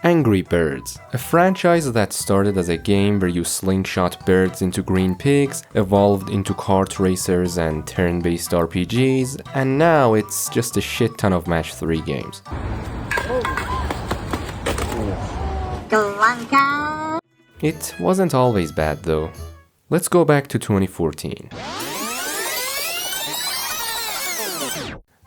Angry Birds, a franchise that started as a game where you slingshot birds into green pigs, evolved into kart racers and turn-based RPGs, and now it's just a shit ton of match 3 games. It wasn't always bad though. Let's go back to 2014.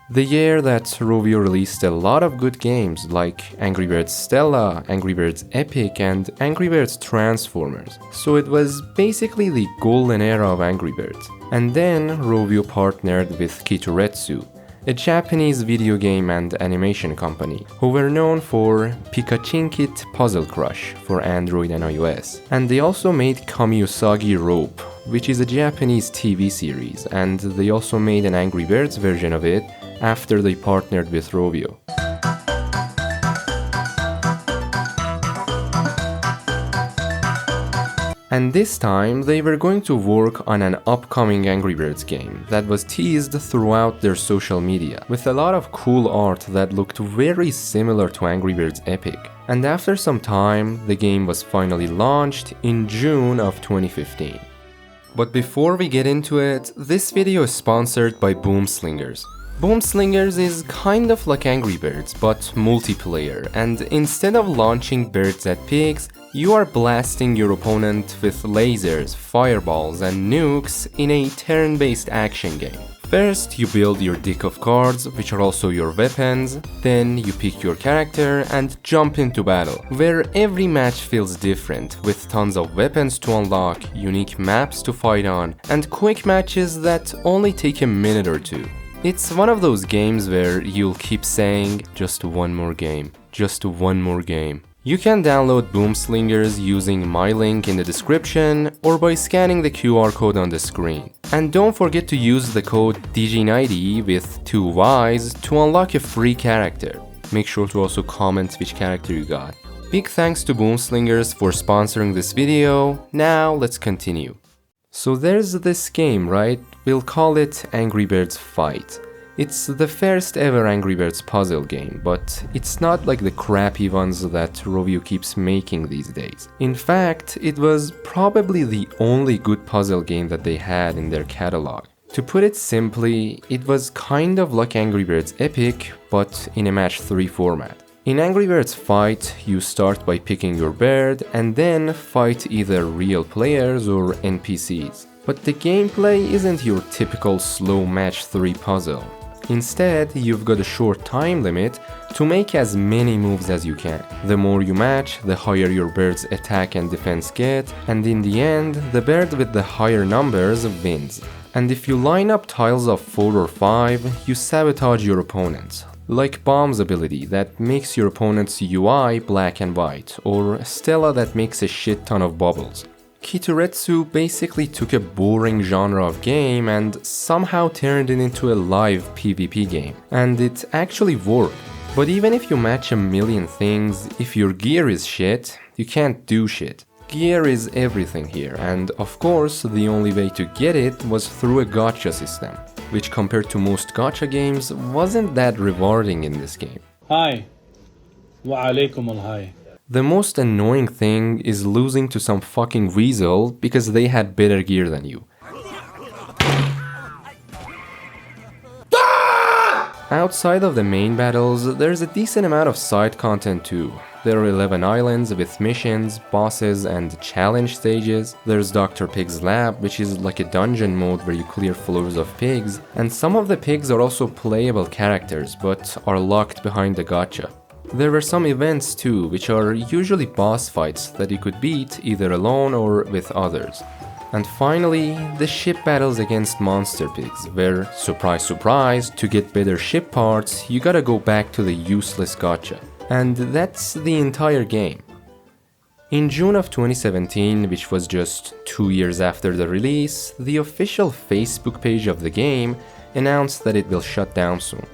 The year that Rovio released a lot of good games like Angry Birds Stella, Angry Birds Epic, and Angry Birds Transformers. So it was basically the golden era of Angry Birds. And then Rovio partnered with Kituretsu, a Japanese video game and animation company who were known for Pikachinkit Puzzle Crush for Android and iOS. And they also made Kamiusagi Rope, which is a Japanese TV series, and they also made an Angry Birds version of it after they partnered with Rovio. And this time, they were going to work on an upcoming Angry Birds game that was teased throughout their social media, with a lot of cool art that looked very similar to Angry Birds Epic. And after some time, the game was finally launched in June of 2015. But before we get into it, this video is sponsored by Slingers. Slingers is kind of like Angry Birds, but multiplayer, and instead of launching birds at pigs, you are blasting your opponent with lasers, fireballs, and nukes in a turn-based action game. First, you build your deck of cards, which are also your weapons, then you pick your character and jump into battle, where every match feels different, with tons of weapons to unlock, unique maps to fight on, and quick matches that only take a minute or two. It's one of those games where you'll keep saying, just one more game, just one more game. You can download Slingers using my link in the description or by scanning the QR code on the screen. And don't forget to use the code DIGIKNIGHTY with 2 Y's to unlock a free character. Make sure to also comment which character you got. Big thanks to Slingers for sponsoring this video. Now let's continue. So there's this game, right? We'll call it Angry Birds Fight. It's the first ever Angry Birds puzzle game, but it's not like the crappy ones that Rovio keeps making these days. In fact, it was probably the only good puzzle game that they had in their catalog. To put it simply, it was kind of like Angry Birds Epic, but in a match 3 format. In Angry Birds Fight, you start by picking your bird and then fight either real players or NPCs. But the gameplay isn't your typical slow match 3 puzzle. Instead, you've got a short time limit to make as many moves as you can. The more you match, the higher your bird's attack and defense get, and in the end, the bird with the higher numbers wins. And if you line up tiles of 4 or 5, you sabotage your opponents. Like Bomb's ability that makes your opponent's UI black and white, or Stella that makes a shit ton of bubbles. Kituretsu basically took a boring genre of game and somehow turned it into a live PvP game. And it actually worked. But even if you match a million things, if your gear is shit, you can't do shit. Gear is everything here, and of course the only way to get it was through a gacha system, which compared to most gacha games wasn't that rewarding in this game. Hi. Wa alaikum al-hi. The most annoying thing is losing to some fucking weasel because they had better gear than you. Outside of the main battles, there's a decent amount of side content too. There are 11 islands with missions, bosses, and challenge stages. There's Dr. Pig's Lab, which is like a dungeon mode where you clear floors of pigs, and some of the pigs are also playable characters, but are locked behind the gacha. There were some events too, which are usually boss fights that you could beat either alone or with others. And finally, the ship battles against monster pigs, where, surprise surprise, to get better ship parts, you gotta go back to the useless gacha. And that's the entire game. In June of 2017, which was just 2 years after the release, the official Facebook page of the game announced that it will shut down soon.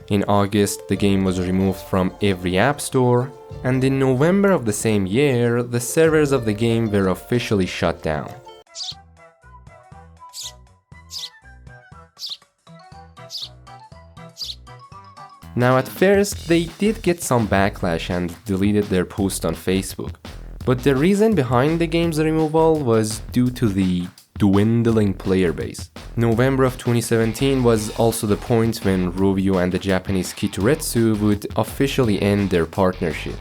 In August, the game was removed from every app store, and in November of the same year, the servers of the game were officially shut down. Now at first, they did get some backlash and deleted their post on Facebook, but the reason behind the game's removal was due to the dwindling player base. November of 2017 was also the point when Rovio and the Japanese Kitoretsu would officially end their partnership.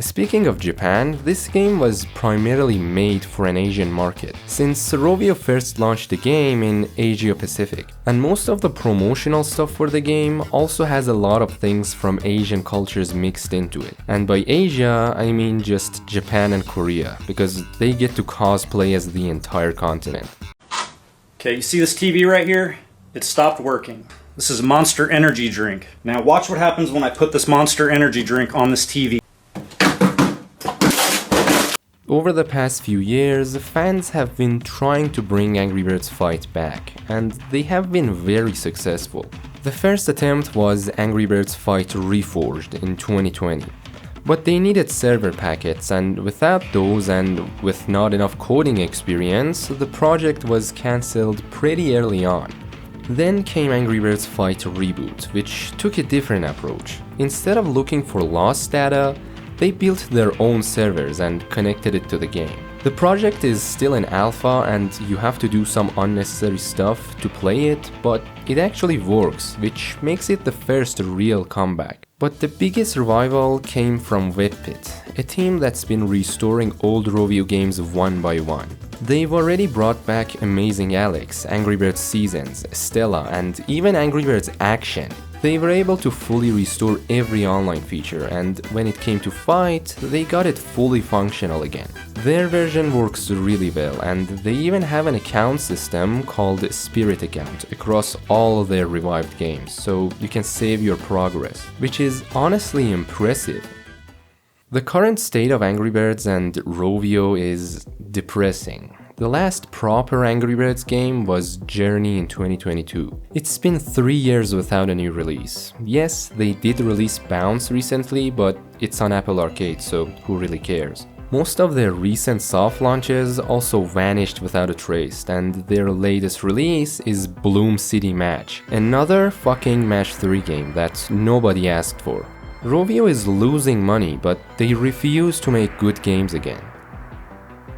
Speaking of Japan, this game was primarily made for an Asian market, since Rovio first launched the game in Asia Pacific, and most of the promotional stuff for the game also has a lot of things from Asian cultures mixed into it. And by Asia, I mean just Japan and Korea, because they get to cosplay as the entire continent. Okay, you see this TV right here? It stopped working. This is Monster Energy drink. Now watch what happens when I put this Monster Energy drink on this TV. Over the past few years, fans have been trying to bring Angry Birds Fight back, and they have been very successful. The first attempt was Angry Birds Fight Reforged in 2020, but they needed server packets, and without those and with not enough coding experience, the project was cancelled pretty early on. Then came Angry Birds Fight Reboot, which took a different approach. Instead of looking for lost data, they built their own servers and connected it to the game. The project is still in alpha and you have to do some unnecessary stuff to play it, but it actually works, which makes it the first real comeback. But the biggest revival came from WebPit, a team that's been restoring old Rovio games one by one. They've already brought back Amazing Alex, Angry Birds Seasons, Stella, and even Angry Birds Action. They were able to fully restore every online feature, and when it came to Fight, they got it fully functional again. Their version works really well, and they even have an account system called Spirit Account across all of their revived games, so you can save your progress, which is honestly impressive. The current state of Angry Birds and Rovio is depressing. The last proper Angry Birds game was Journey in 2022. It's been 3 years without a new release. Yes, they did release Bounce recently, but it's on Apple Arcade, so who really cares? Most of their recent soft launches also vanished without a trace, and their latest release is Bloom City Match, another fucking Match 3 game that nobody asked for. Rovio is losing money, but they refuse to make good games again.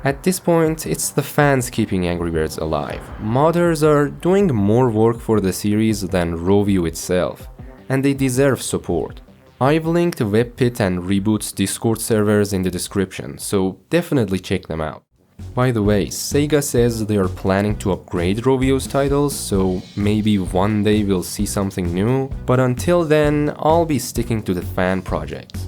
At this point, it's the fans keeping Angry Birds alive. Modders are doing more work for the series than Rovio itself, and they deserve support. I've linked WebPit and Reboot's Discord servers in the description, so definitely check them out. By the way, Sega says they are planning to upgrade Rovio's titles, so maybe one day we'll see something new, but until then, I'll be sticking to the fan projects.